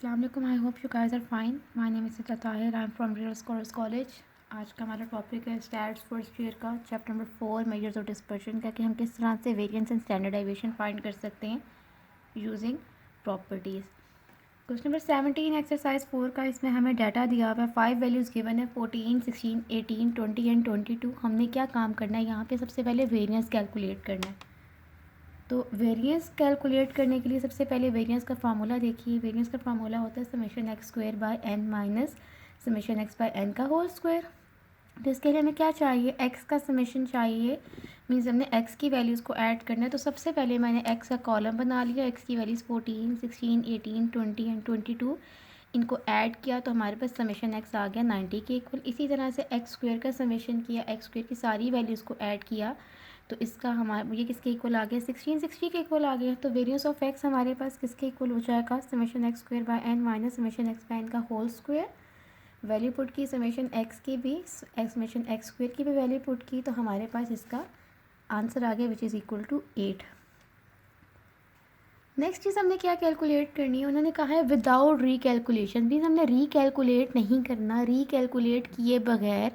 अस्सलाम वालेकुम। I hope you guys are fine. My name is Sita Tahir, I am from real scholars college. आज का हमारा टॉपिक है स्टैट्स फर्स्ट ईयर का chapter number 4 measures of dispersion का, कि हम किस तरह से variance and standard deviation find कर सकते हैं using properties. Question number 17 exercise 4 का, इसमें हमें डाटा दिया हुआ है। 5 वैल्यूज़ गिवन है 14, 16, 18, 20 एंड 22। हमने क्या काम करना है यहाँ पे? सबसे पहले वेरिएंस कैलकुलेट करना है। तो वेरिएंस कैलकुलेट करने के लिए सबसे पहले वेरिएंस का फार्मूला देखिए। वेरिएंस का फार्मूला होता है summation X square by N minus summation X by N का होल स्क्वायर। तो इसके लिए हमें क्या चाहिए? एक्स का समेशन चाहिए, मीन्स हमने एक्स की वैल्यूज़ को ऐड करना है। तो सबसे पहले मैंने एक्स का कॉलम बना लिया। एक्स की वैल्यूज़ 14, 16, 18, 20 एंड 22, इनको ऐड किया तो हमारे पास समेशन एक्स आ गया 90 के इक्वल। इसी तरह से एक्स स्क्वायर का समेशन किया, एक्स स्क्वायर की सारी वैल्यूज़ को ऐड किया तो इसका हमारा ये किसके इक्वल आ गया? 16, 60 के इक्वल आ गया। तो वेरिएंस ऑफ एक्स हमारे पास किसके इक्वल हो जाएगा? Summation X square by N minus summation X by N का होल स्क्वायर। वैल्यू पुट की समेशन एक्स की भी, समेशन एक्स स्क्वायर की भी वैल्यू पुट की, तो हमारे पास इसका आंसर आ गया which is equal to 8। Next चीज़ हमने क्या कैलकुलेट करनी है? उन्होंने कहा है विदाउट रीकैलकुलेशन। भी हमने रीकैलकुलेट नहीं करना। रीकैलकुलेट किए बगैर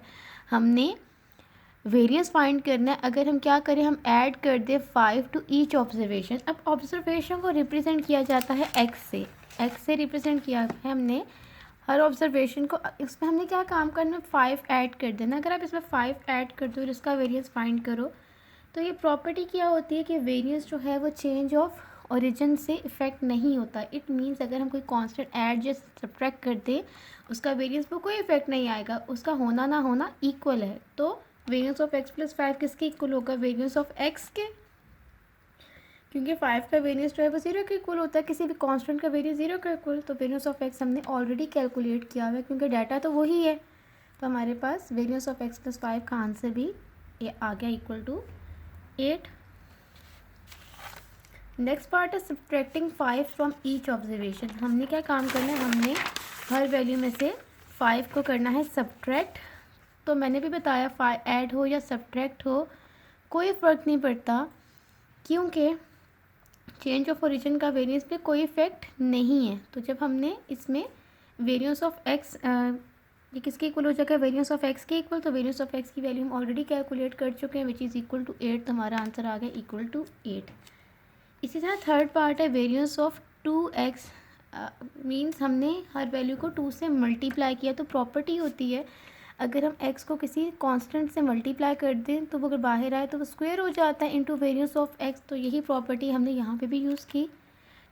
हमने वेरिएंस फाइंड करना है। अगर हम क्या करें, हम ऐड कर दें 5 टू ईच ऑब्जर्वेशन। अब ऑब्जर्वेशन को रिप्रेजेंट किया जाता है एक्स से, एक्स से रिप्रेजेंट किया है हमने हर ऑब्जर्वेशन को। इसमें हमने क्या काम करना है? 5 ऐड कर देना। अगर आप इसमें 5 ऐड कर दो और इसका वेरिएंस फाइंड करो तो ये प्रॉपर्टी क्या होती है कि वेरिएंस जो है वो चेंज ऑफ ओरिजिन से इफेक्ट नहीं होता। इट मीन्स अगर हम कोई कांस्टेंट ऐड या सब्ट्रैक्ट कर दें उसका वेरिएंस पर कोई इफेक्ट नहीं आएगा, उसका होना ना होना इक्वल है। तो वेरिएंस ऑफ एक्स प्लस 5 किसके इक्वल होगा? वेरिएंस ऑफ एक्स के, क्योंकि 5 का वेरिएंस जो है वो 0 के इक्वल होता है। किसी भी कांस्टेंट का वेरिएंस 0 के इक्वल। तो वेरिएंस ऑफ एक्स हमने ऑलरेडी कैलकुलेट किया हुआ है क्योंकि डाटा तो वही है। तो हमारे पास वेरिएंस ऑफ एक्स प्लस 5 का आंसर भी ये आ गया इक्वल टू 8। नेक्स्ट पार्ट है सब्ट्रैक्टिंग 5 फ्रॉम ईच ऑब्जर्वेशन। हमने क्या काम करना है? हमने हर वैल्यू में से 5 को करना है सब्ट्रैक्ट। तो मैंने भी बताया 5 ऐड हो या सब्ट्रैक्ट हो कोई फ़र्क नहीं पड़ता, क्योंकि चेंज ऑफ ओरिजिन का वेरिएंस पे कोई इफेक्ट नहीं है। तो जब हमने इसमें वेरिएंस ऑफ एक्स ये किसके इक्वल हो जाएगा? वेरिएंस ऑफ एक्स के इक्वल। तो वेरिएंस ऑफ एक्स की वैल्यू हम ऑलरेडी कैलकुलेट कर चुके हैं विच इज़ इक्वल टू 8। तो हमारा आंसर आ गया इक्वल टू 8। इसी तरह थर्ड पार्ट है वेरिएंस ऑफ 2x। मीन्स हमने हर वैल्यू को 2 से मल्टीप्लाई किया। तो प्रॉपर्टी होती है अगर हम x को किसी कांस्टेंट से मल्टीप्लाई कर दें तो वो अगर बाहर आए तो वो स्क्वायर हो जाता है इनटू वेरिएंस ऑफ x। तो यही प्रॉपर्टी हमने यहाँ पे भी यूज़ की।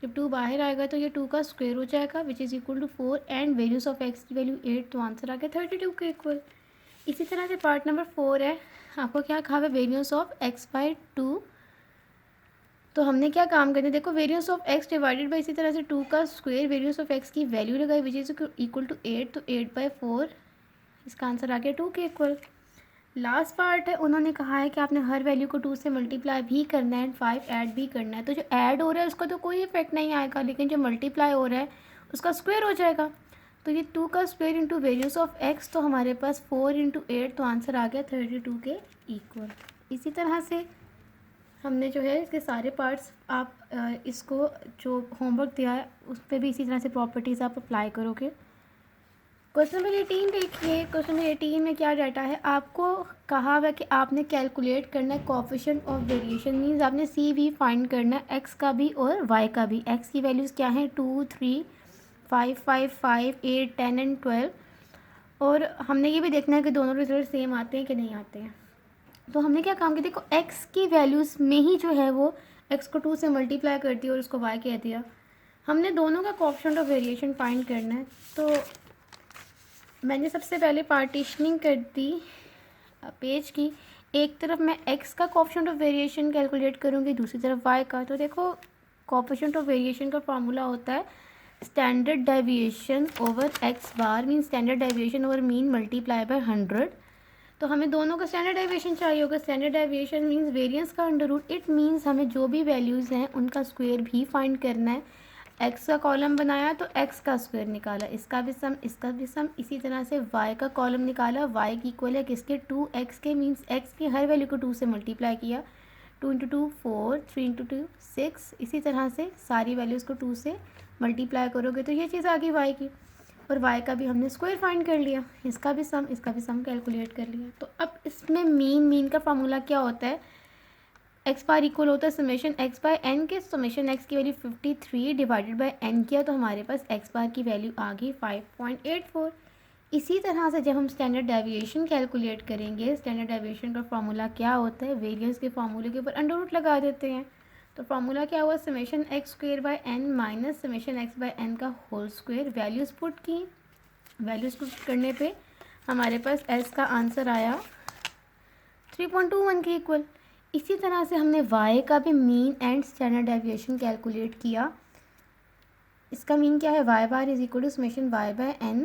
जब 2 बाहर आएगा तो ये 2 का स्क्वायर हो जाएगा which is equal to 4 and variance of x की वैल्यू 8। तो आंसर आ गया 32 के इक्वल। इसी तरह से पार्ट नंबर 4 है, आपको क्या कहा है? Variance of x by 2। तो हमने क्या काम करना है? देखो variance of x divided by इसी तरह से 2 का स्क्वायर, वेरिएंस ऑफ x की वैल्यू लगाई विच इज इक्वल टू 8। तो 8/4 इसका आंसर आ गया 2 के इक्वल। लास्ट पार्ट है, उन्होंने कहा है कि आपने हर वैल्यू को 2 से मल्टीप्लाई भी करना है एंड 5 ऐड भी करना है। तो जो ऐड हो रहा है उसका तो कोई इफेक्ट नहीं आएगा, लेकिन जो मल्टीप्लाई हो रहा है उसका स्क्वायर हो जाएगा। तो ये 2 का square into variance of x, तो हमारे पास 4 इंटू 8, तो आंसर आ गया 32 के इक्वल। इसी तरह से हमने जो है इसके सारे पार्ट्स आप इसको जो होमवर्क दिया है उस पर भी इसी तरह से प्रॉपर्टीज़ आप अप्लाई करोगे। क्वेश्चन नंबर 18 देखिए। क्वेश्चन नंबर 18 में क्या डाटा है? आपको कहा हुआ है कि आपने कैलकुलेट करना है कोएफिशिएंट ऑफ वेरिएशन। मीन्स आपने सी भी फाइंड करना है, एक्स का भी और वाई का भी। एक्स की वैल्यूज़ क्या हैं? 2, 3, 5, 5, 5, 8, 10 एंड 12। और हमने ये भी देखना है कि दोनों रिजल्ट सेम आते हैं कि नहीं आते हैं। तो हमने क्या काम किया? देखो x की वैल्यूज़ में ही जो है वो x को 2 से मल्टीप्लाई कर दिया और उसको y कह दिया। हमने दोनों का कोएफिशिएंट ऑफ वेरिएशन फाइंड करना है। तो मैंने सबसे पहले पार्टीशनिंग कर दी पेज की। एक तरफ मैं x का कोएफिशिएंट ऑफ वेरिएशन कैलकुलेट करूँगी, दूसरी तरफ y का। तो देखो कोएफिशिएंट ऑफ वेरिएशन का फॉर्मूला होता है standard deviation over x bar, mean standard deviation over mean multiply by 100। तो हमें दोनों का स्टैंडर्ड डेविएशन चाहिए होगा। स्टैंडर्ड डेविएशन मींस वेरिएंस का अंडर रूट। इट मींस हमें जो भी वैल्यूज़ हैं उनका स्क्वायर भी फाइंड करना है। एक्स का कॉलम बनाया तो एक्स का स्क्वायर निकाला, इसका भी सम, इसका भी सम। इसी तरह से वाई का कॉलम निकाला, वाई की इक्वल है किसके? 2x के। मींस एक्स की हर वैल्यू को 2 से मल्टीप्लाई किया। 2 इंटू 2 4, 3 इंटू 2 6। इसी तरह से सारी वैल्यूज़ को 2 से मल्टीप्लाई करोगे तो ये चीज़ आ गई y की, और y का भी हमने स्क्वायर फाइंड कर लिया, इसका भी सम कैलकुलेट कर लिया। तो अब इसमें मीन का फार्मूला क्या होता है, एक्स बार इक्वल होता है समेशन एक्स बाय एन के, समेशन एक्स की वैल्यू 53 डिवाइडेड बाय एन किया तो हमारे पास एक्स बार की वैल्यू आ गई 5.84। इसी तरह से जब हम स्टैंडर्ड डेविएशन कैलकुलेट करेंगे, स्टैंडर्ड डेविएशन का फार्मूला क्या होता है, वेरिएंस के फार्मूले के ऊपर अंडर रूट लगा देते हैं। तो फार्मूला क्या हुआ, summation X square by N minus summation X by N का होल स्क्वायर। वैल्यूज़ पुट की, वैल्यूज़ पुट करने पे हमारे पास एस का आंसर आया 3.21 के इक्वल। इसी तरह से हमने y का भी mean and standard deviation calculate किया। इसका मीन क्या है, y bar is equal to summation y by n,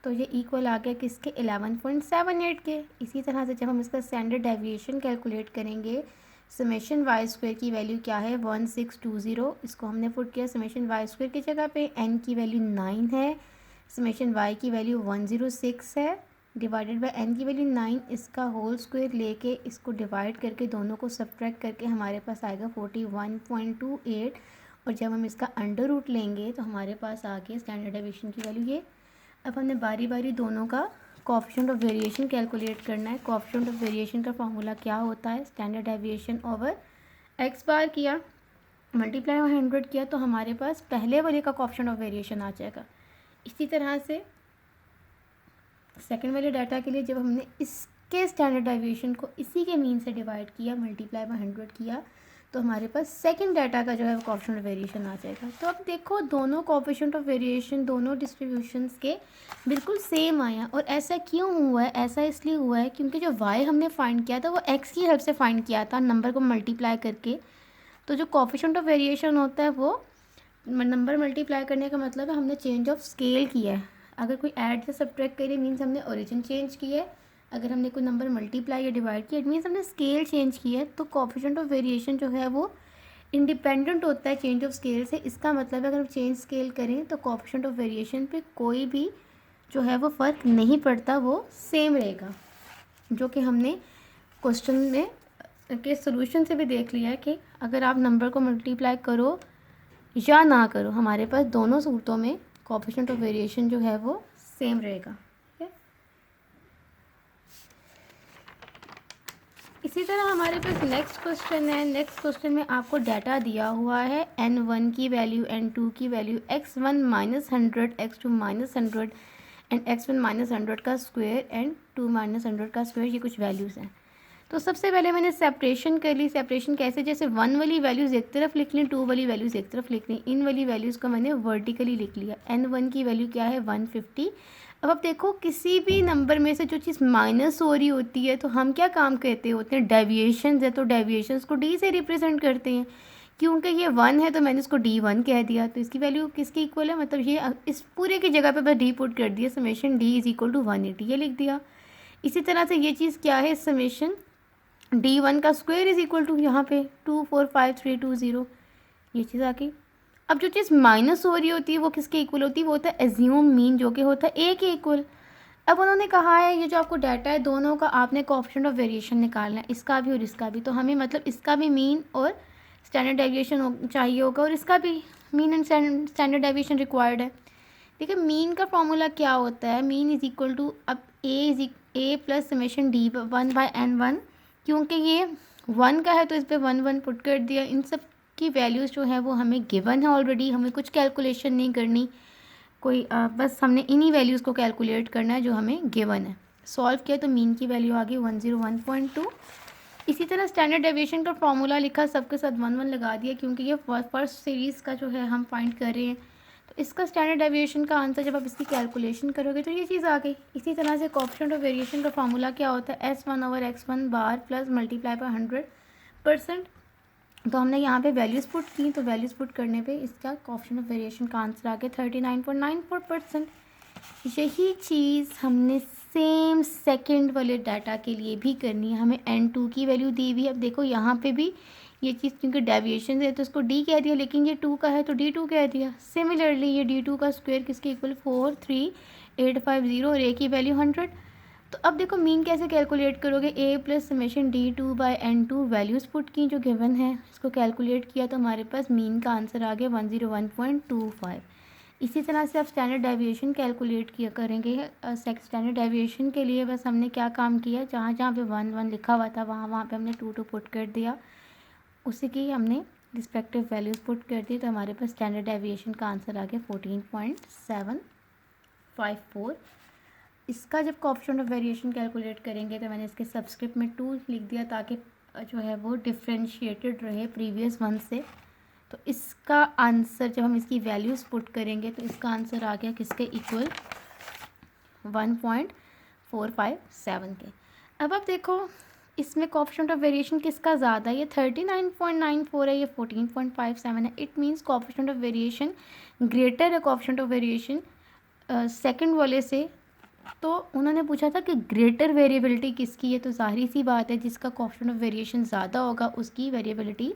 तो ये इक्वल आ गया किसके, 11.78 के। इसी तरह से जब हम इसका स्टैंडर्ड डेविएशन कैलकुलेट करेंगे, समेशन वाई स्क्वायर की वैल्यू क्या है 1620, इसको हमने पुट किया समेशन वाई स्क्वायर की जगह पे, n की वैल्यू 9 है, समेशन y की वैल्यू 106 है, डिवाइडेड बाय n की वैल्यू 9, इसका होल स्क्वायर लेके इसको डिवाइड करके दोनों को सब्ट्रैक्ट करके हमारे पास आएगा 41.28, और जब हम इसका अंडर रूट लेंगे तो हमारे पास आ गया स्टैंडर्ड डेविएशन की वैल्यू ये। अब हमने बारी बारी दोनों का कोएफिशिएंट ऑफ वेरिएशन कैलकुलेट करना है। कोएफिशिएंट ऑफ वेरिएशन का फार्मूला क्या होता है, स्टैंडर्ड डेविएशन ओवर एक्स बार किया, मल्टीप्लाई 100 किया तो हमारे पास पहले वाले का कोएफिशिएंट ऑफ वेरिएशन आ जाएगा। इसी तरह से सेकंड वाले डाटा के लिए जब हमने इसके स्टैंडर्ड डेविएशन को इसी के मीन से डिवाइड किया, मल्टीप्लाई बाय 100 किया, तो हमारे पास सेकंड डाटा का जो है वो कोएफिशिएंट ऑफ वेरिएशन आ जाएगा। तो अब देखो दोनों कोएफिशिएंट ऑफ वेरिएशन दोनों डिस्ट्रीब्यूशंस के बिल्कुल सेम आया। और ऐसा क्यों हुआ है, ऐसा इसलिए हुआ है क्योंकि जो y हमने फाइंड किया था वो x की हेल्प से फाइंड किया था, नंबर को मल्टीप्लाई करके। तो जो कोएफिशिएंट ऑफ वेरिएशन होता है वो नंबर मल्टीप्लाई करने का मतलब है हमने चेंज ऑफ स्केल किया है। अगर कोई ऐड से सब्ट्रैक्ट करे मीन्स हमने ओरिजिन चेंज किया है, अगर हमने कोई नंबर मल्टीप्लाई या डिवाइड किया इट मीन्स हमने स्केल चेंज किया है। तो कोएफिशिएंट ऑफ वेरिएशन जो है वो इंडिपेंडेंट होता है चेंज ऑफ स्केल से। इसका मतलब है अगर हम चेंज स्केल करें तो कोएफिशिएंट ऑफ वेरिएशन पे कोई भी जो है वो फ़र्क नहीं पड़ता, वो सेम रहेगा, जो कि हमने क्वेश्चन में के सोल्यूशन से भी देख लिया है कि अगर आप नंबर को मल्टीप्लाई करो या ना करो, हमारे पास दोनों सूरतों में कोएफिशिएंट ऑफ वेरिएशन जो है वो सेम रहेगा। ठीक है, इसी तरह हमारे पास नेक्स्ट क्वेश्चन है। नेक्स्ट क्वेश्चन में आपको डाटा दिया हुआ है n1 की वैल्यू, n2 की value, x1 minus 100, x2 minus 100 and x1 minus 100 का स्क्वायर एंड 2 माइनस 100 का स्क्वायर, ये कुछ वैल्यूज़ हैं। तो सबसे पहले मैंने सेपरेशन कर ली। सेपरेशन कैसे, जैसे 1 वाली वैल्यूज़ एक तरफ लिख ली, 2 वाली वैल्यूज़ एक तरफ लिख ली, इन वाली वैल्यूज़ को मैंने वर्टिकली लिख लिया। n1 की वैल्यू क्या है 150। अब आप देखो किसी भी नंबर में से जो चीज़ माइनस हो रही होती है तो हम क्या काम करते होते हैं, डेविएशन है तो डेविएशंस को d से रिप्रेजेंट करते हैं। क्योंकि ये 1 है तो मैंने इसको d1 कह दिया, तो इसकी वैल्यू किसके इक्वल है, मतलब ये इस पूरे की जगह पे बस d पुट कर दिया, summation d is equal to 180 ये लिख दिया। इसी तरह से ये चीज़ क्या है, समेशन d1 का स्क्वायर इज़ इक्वल टू यहाँ पे 245,320, ये चीज़ आ गई। अब जो चीज़ माइनस हो रही होती है वो किसके इक्वल होती है, वो होता है एज्यूम मीन, जो कि होता है a के इक्वल। अब उन्होंने कहा है ये जो आपको डाटा है दोनों का आपने कोएफिशिएंट ऑफ वेरिएशन निकालना है, इसका भी और इसका भी। तो हमें मतलब इसका भी मीन और स्टैंडर्ड डेविएशन चाहिए होगा, और इसका भी mean and standard deviation required है। देखिए मीन का फॉर्मूला क्या होता है, मीन इज़ इक्वल टू, अब a plus summation d1 by n1, क्योंकि ये 1 का है तो इस पर 1 पुट कर दिया। इन सब की वैल्यूज़ जो है वो हमें गिवन है ऑलरेडी, हमें कुछ कैलकुलेशन नहीं करनी कोई, बस हमने इन्हीं वैल्यूज़ को कैलकुलेट करना है जो हमें गिवन है। सॉल्व किया तो मीन की वैल्यू आ गई 101.2। इसी तरह स्टैंडर्ड डेविएशन का फॉर्मूला लिखा, सबके साथ 1 लगा दिया क्योंकि ये फर्स्ट सीरीज़ का जो है हम फाइंड कर रहे हैं। तो इसका स्टैंडर्ड डेविएशन का आंसर जब आप इसकी कैलकुलेशन करोगे तो ये चीज़ आ गई। इसी तरह से कोएफिशिएंट ऑफ वेरिएशन का फॉर्मूला क्या होता है, s1/x1 bar plus multiply by 100%। तो हमने यहाँ पे वैल्यूज़ पुट की, तो वैल्यूज़ पुट करने पे इसका कोएफिशिएंट ऑफ वेरिएशन का आंसर आ गया 39.94%। यही चीज़ हमने सेम सेकंड वाले डाटा के लिए भी करनी है। हमें n2 की वैल्यू दी हुई है। अब देखो यहाँ पे भी ये चीज़ क्योंकि डेविएशन है तो इसको d कह दिया, लेकिन ये 2 का है तो d2 कह दिया। सिमिलरली ये d2 का स्क्वायर किसके इक्वल 43850 और a की वैल्यू 100। तो अब देखो मीन कैसे कैलकुलेट करोगे, a plus summation d2/n2 values put की जो गिवन है, इसको कैलकुलेट किया तो हमारे पास मीन का आंसर आ गया 101.25। इसी तरह से आप स्टैंडर्ड डेविएशन कैलकुलेट किया करेंगे। स्टैंडर्ड डेविएशन के लिए बस हमने क्या काम किया, जहाँ जहाँ पे 1 लिखा हुआ था वहाँ पे हमने 2 पुट कर दिया, उसी की हमने रिस्पेक्टिव वैल्यूज़ पुट कर दी, तो हमारे पास स्टैंडर्ड डेविएशन का आंसर आ गया 14.754। इसका जब कोएफिशिएंट ऑफ वेरिएशन कैलकुलेट करेंगे तो मैंने इसके सबस्क्रिप्ट में 2 लिख दिया ताकि जो है वो डिफरेंशिएटेड रहे प्रीवियस वन से। तो इसका आंसर जब हम इसकी वैल्यूज़ पुट करेंगे तो इसका आंसर आ गया किसके इक्वल, 1.457 के। अब आप देखो इसमें कोएफिशिएंट ऑफ वेरिएशन किसका ज़्यादा है, ये 39.94 है, ये 14.57 है। It means coefficient of variation greater है कोएफिशिएंट ऑफ वेरिएशन सेकंड वाले से। तो उन्होंने पूछा था कि ग्रेटर वेरिएबिलिटी किसकी है, तो जाहिर सी बात है जिसका कोएफिशिएंट ऑफ वेरिएशन ज़्यादा होगा उसकी वेरिएबिलिटी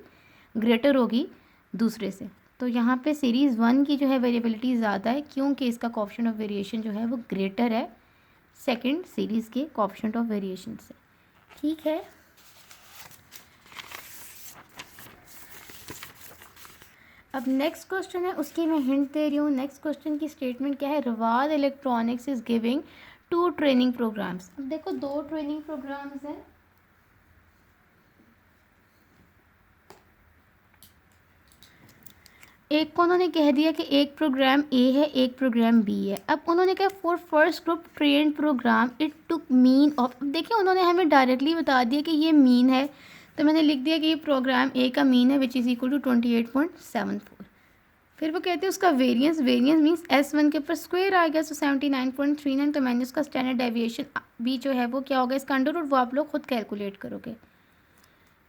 ग्रेटर होगी दूसरे से। तो यहाँ पे सीरीज़ 1 की जो है वेरिएबिलिटी ज़्यादा है क्योंकि इसका कोएफिशिएंट ऑफ वेरिएशन जो है वो ग्रेटर है सेकंड सीरीज़ के कोएफिशिएंट ऑफ वेरिएशन से। ठीक है, अब नेक्स्ट क्वेश्चन है, उसकी मैं हिंट दे रही हूँ। नेक्स्ट क्वेश्चन की स्टेटमेंट क्या है, रवाद electronics is giving 2 training programs. अब देखो 2 ट्रेनिंग प्रोग्राम्स हैं, एक को उन्होंने कह दिया कि एक प्रोग्राम ए है एक प्रोग्राम बी है। अब उन्होंने कहा for first group train programme it took mean of, देखिए उन्होंने हमें डायरेक्टली बता दिया कि ये मीन है, तो मैंने लिख दिया कि ये प्रोग्राम ए का मीन है विच इज़ इक्वल टू 28.74। फिर वो कहते हैं उसका वेरिएंस, वेरिएंस मीन्स S1 के ऊपर स्क्वायर आ गया, सो 79.39। तो मैंने उसका स्टैंडर्ड डेविएशन भी जो है वो क्या होगा, इसका अंडर रूट वो आप लोग खुद कैलकुलेट करोगे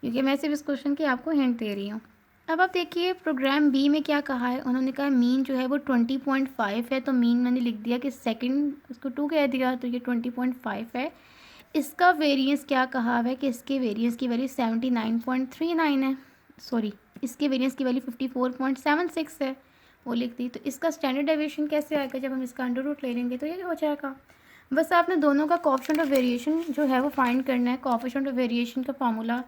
क्योंकि मैं सिर्फ इस क्वेश्चन की आपको हिंट दे रही हूँ। अब आप देखिए प्रोग्राम बी में क्या कहा है, उन्होंने कहा मीन जो है वो 20.5 है, तो मीन मैंने लिख दिया कि सेकंड उसको 2 कह दिया, तो ये 20.5 है। इसका वेरिएंस क्या कहा है कि इसके वेरिएंस की वैल्यू 79.39 है, सॉरी इसके वेरिएंस की वैल्यू 54.76 है, वो लिख दी। तो इसका स्टैंडर्ड डेविएशन कैसे आएगा, जब हम इसका अंडर रूट ले लेंगे तो ये हो जाएगा। बस आपने दोनों का कोएफिशिएंट ऑफ वेरिएशन जो है वो फाइंड करना है। कोएफिशिएंट ऑफ वेरिएशन का formula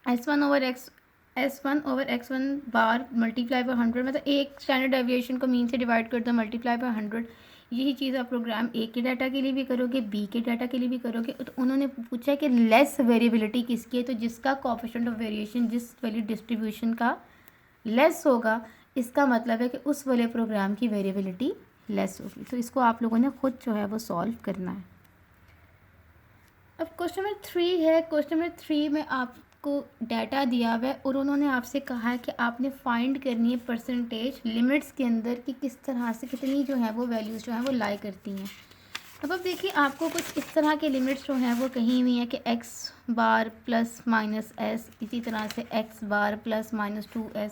S1 over x1 bar multiply by 100, मतलब एक स्टैंडर्ड डेविएशन को मीन से डिवाइड कर दो मल्टीप्लाई बाय 100। यही चीज़ आप प्रोग्राम ए के डाटा के लिए भी करोगे, बी के डाटा के लिए भी करोगे। तो उन्होंने पूछा कि लेस वेरिएबिलिटी किसकी है, तो जिसका कोएफिशिएंट ऑफ वेरिएशन जिस वैल्यू डिस्ट्रीब्यूशन का लेस होगा, इसका मतलब है कि उस वाले प्रोग्राम की वेरिएबिलिटी लेस होगी। तो इसको आप लोगों ने खुद जो है वो सॉल्व करना है। अब क्वेश्चन नंबर 3 है। क्वेश्चन नंबर 3 में आपको डाटा दिया हुआ है और उन्होंने आपसे कहा है कि आपने फाइंड करनी है परसेंटेज लिमिट्स के अंदर कि किस तरह से कितनी जो है वो वैल्यूज़ जो है वो लाई करती हैं। अब देखिए आपको कुछ इस तरह के लिमिट्स जो हैं वो कहीं हुई हैं कि x बार प्लस माइनस एस, इसी तरह से x बार प्लस माइनस 2s।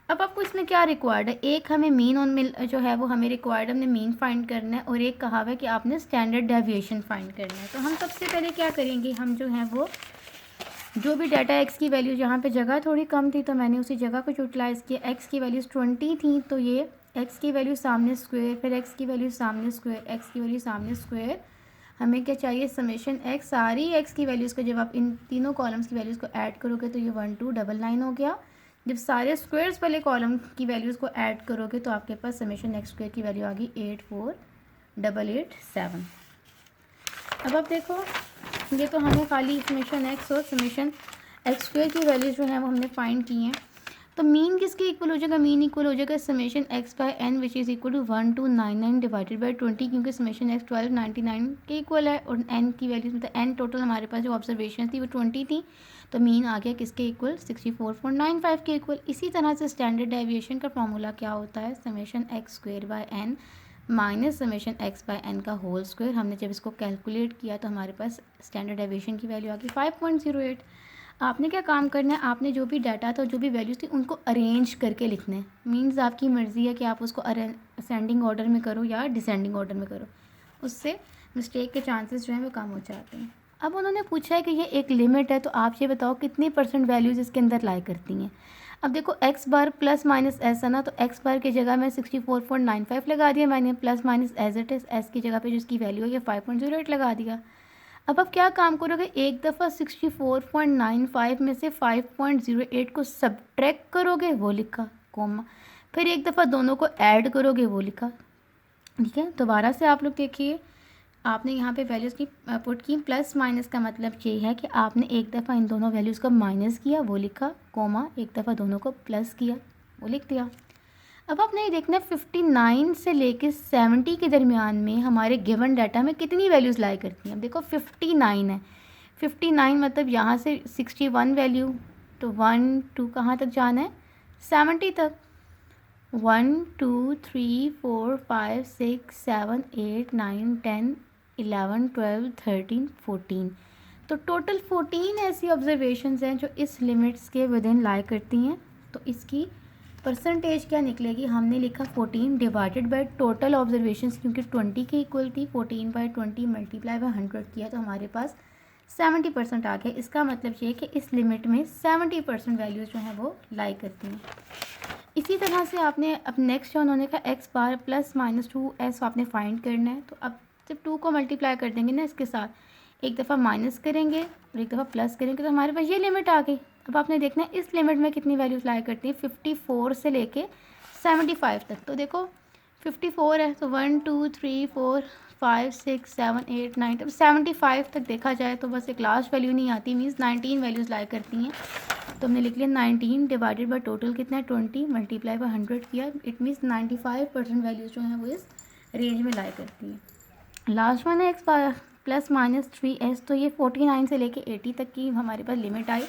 अब आपको इसमें क्या रिक्वायर्ड है, एक हमें मीन और मिल जो है वो हमें रिक्वायर्ड, हमने मीन फाइंड करना है, और एक कहा हुआ है कि आपने स्टैंडर्ड डेविएशन फाइंड करना है। तो हम सबसे पहले क्या करेंगे, हम जो है वो जो भी डाटा x की वैल्यू, जहाँ पे जगह थोड़ी कम थी तो मैंने उसी जगह को यूटिलाइज़ किया। x की वैल्यूज़ 20 थी तो ये x की वैल्यू सामने स्क्वायर, फिर x की वैल्यू सामने स्क्वायर, x की वैल्यू सामने स्क्वायर। हमें क्या चाहिए, समेशन x, सारी x की वैल्यूज़ को जब आप इन तीनों कॉलम्स की वैल्यूज़ को ऐड करोगे तो ये 1299 हो गया। जब सारे स्क्वायर्स वाले कॉलम की वैल्यूज़ को ऐड करोगे तो आपके पास समेशन x स्क्वायर की वैल्यू आ गई 84887। अब आप देखो ये तो हमें खाली समेशन x और समेशन x स्क्वायर की वैल्यूज़ जो है वो हमने फाइंड की हैं। तो मीन किसके इक्वल हो जाएगा, मीन इक्वल हो जाएगा summation x by n which is equal to 1299 divided by 20, क्योंकि समेशन x 1299 के इक्वल है और n की वैल्यूज़ मतलब n टोटल हमारे पास जो ऑब्जर्वेशन थी वो 20 थी, तो मीन आ गया किसके इक्वल, 64.95 के इक्वल। इसी तरह से स्टैंडर्ड डेविएशन का फॉर्मूला क्या होता है, summation x square by n minus summation x by n का होल स्क्वायर। हमने जब इसको कैलकुलेट किया तो हमारे पास स्टैंडर्ड डेविएशन की वैल्यू आ गई 5.08। आपने क्या काम करना है, आपने जो भी डाटा था जो भी वैल्यूज़ थी उनको अरेंज करके लिखना है। मीन्स आपकी मर्ज़ी है कि आप उसको असेंडिंग ऑर्डर में करो या डिसेंडिंग ऑर्डर में करो, उससे मिस्टेक के चांसेस जो हैं वो कम हो जाते हैं। अब उन्होंने पूछा है कि ये एक लिमिट है, तो आप ये बताओ कितनी % वैल्यूज़ इसके अंदर लाई करती हैं। अब देखो एक्स बार प्लस माइनस एस है ना, तो एक्स बार की जगह मैं 64.95 लगा दिया मैंने, plus minus as it is, S की जगह पे जिसकी वैल्यू है ये 5.08 लगा दिया। अब आप क्या काम करोगे, एक दफ़ा 64.95 में से 5.08 को सब्ट्रैक्ट करोगे, वो लिखा कॉमा, फिर एक दफ़ा दोनों को ऐड करोगे, वो लिखा। ठीक है, दोबारा से आप लोग देखिए, आपने यहाँ पे वैल्यूज़ की पुट की, प्लस माइनस का मतलब ये है कि आपने एक दफ़ा इन दोनों वैल्यूज़ को माइनस किया, वो लिखा कॉमा, एक दफ़ा दोनों को प्लस किया, वो लिख दिया। अब आपने ये देखना है 59 से लेके 70 के दरमियान में हमारे गिवन डाटा में कितनी वैल्यूज़ लाई करती हैं। अब देखो 59 है, 59 मतलब यहाँ से 61 वैल्यू, तो 1 2 कहाँ तक जाना है, 70 तक। 1 2 3 4 5 6 7 8 9 10 11 12 13 14, तो टोटल 14 ऐसी ऑब्जर्वेशंस हैं जो इस लिमिट्स के विद इन लाई करती हैं। तो इसकी परसेंटेज क्या निकलेगी, हमने लिखा 14 डिवाइडेड बाय टोटल ऑब्जर्वेशंस, क्योंकि 20 की इक्वल थी, 14 बाय 20 मल्टीप्लाई बाय 100 किया तो हमारे पास 70% आ गया। इसका मतलब ये है कि इस लिमिट में 70% वैल्यूज़ जो हैं वो लाई करती हैं। इसी तरह से आपने अब नेक्स्ट जो उन्होंने कहा एक्स बार प्लस माइनस 2s आपने फाइंड करना है। तो अब जब 2 को मल्टीप्लाई कर देंगे ना इसके साथ, एक दफ़ा माइनस करेंगे और एक दफ़ा प्लस करेंगे, तो हमारे पास ये लिमिट आ गई। अब आपने देखना है इस लिमिट में कितनी वैल्यूज़ लाई करती है, 54 से लेके 75 तक। तो देखो 54 है, तो 1 2 3 4 5 6 7 8 9, तब 75 तक देखा जाए तो बस एक लास्ट वैल्यू नहीं आती, मीन्स 19 वैल्यूज़ लाई करती हैं। तो हमने लिख लिया 19 डिवाइडेड बाय टोटल कितना है 20 मल्टीप्लाई बाय 100 किया, इट मीन्स 95% वैल्यूज़ जो हैं वो इस रेंज में लाई करती हैं। लास्ट वन है एक्स प्लस माइनस 3s, तो ये 49 से लेके 80 तक की हमारे पास लिमिट आई,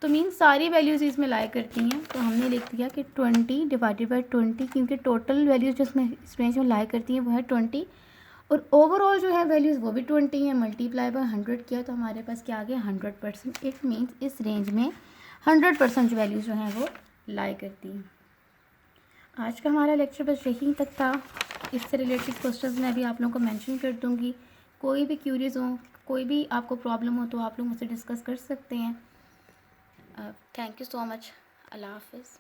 तो मीन्स सारी वैल्यूज़ इसमें लाई करती हैं। तो हमने लिख दिया कि 20 डिवाइडेड बाय 20, क्योंकि टोटल वैल्यूज़ जो इसमें इस रेंज में लाई करती हैं वो है 20, और ओवरऑल जो है वैल्यूज़ वो भी 20 है, मल्टीप्लाई बाय 100 किया तो हमारे पास क्या आ गया 100%। इट मीन्स इस रेंज में 100% वैल्यूज़ जो हैं वो लाई करती हैं। आज का हमारा लेक्चर बस यहीं तक था। इससे रिलेटेड क्वेश्चंस मैं अभी आप लोगों को मेंशन कर दूँगी। कोई भी क्यूरीज हो, कोई भी आपको प्रॉब्लम हो तो आप लोग मुझसे डिस्कस कर सकते हैं। Thank you so much. अल्लाह हाफ़िज़।